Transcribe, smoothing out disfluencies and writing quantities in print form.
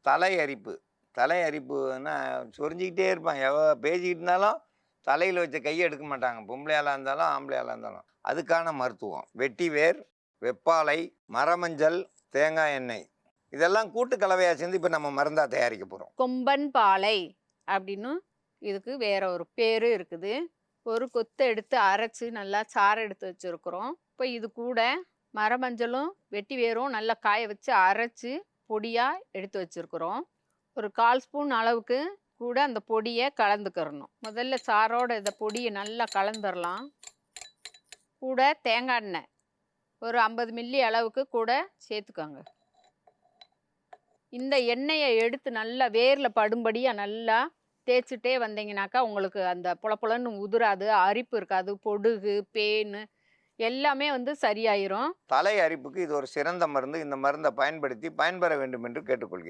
தலை அரிப்பு. தலை அரிப்புன்னா சொரிஞ்சுக்கிட்டே இருப்பாங்க. பேசிக்கிட்டு இருந்தாலும் தலையில் வச்ச கையை எடுக்க மாட்டாங்க. பொம்பளையாளாக இருந்தாலும் ஆம்பளையாளாக இருந்தாலும். அதுக்கான மருத்துவம் வெட்டிவேர், வெப்பாலை, மரமஞ்சள், தேங்காய் எண்ணெய் இதெல்லாம் கூட்டு கலவையாக சேர்ந்து இப்போ நம்ம மருந்தாக தயாரிக்க போகிறோம். கொம்பன் பாலை அப்படின்னு இதுக்கு வேற ஒரு பேரு இருக்குது. ஒரு கொத்து எடுத்து அரைச்சு நல்லா சாறு எடுத்து வச்சிருக்கிறோம். இப்போ இது கூட மரமஞ்சளும் வெட்டி வேரும் நல்லா காய வச்சு அரைச்சு பொடியா எடுத்து வச்சிருக்கிறோம். ஒரு 1/4 ஸ்பூன் அளவுக்கு கூட அந்த பொடியை கலந்துக்கிறணும். முதல்ல சாரோட இந்த பொடியை நல்லா கலந்துடலாம். கூட தேங்காய் எண்ணெய் ஒரு 50 மில்லி அளவுக்கு கூட சேர்த்துக்கோங்க. இந்த எண்ணெயை எடுத்து நல்லா வேரில் படும்படியாக நல்லா தேய்ச்சிட்டே வந்தீங்கன்னாக்கா உங்களுக்கு அந்த புலப்புலன்னு உதிராது, அரிப்பு இருக்காது, பொடுகு, பேனு எல்லாமே வந்து சரியாயிரும். தலை அரிப்புக்கு இது ஒரு சிறந்த மருந்து. இந்த மருந்தை பயன்படுத்தி பயன்பெற வேண்டும் என்று கேட்டுக்கொள்கிறேன்.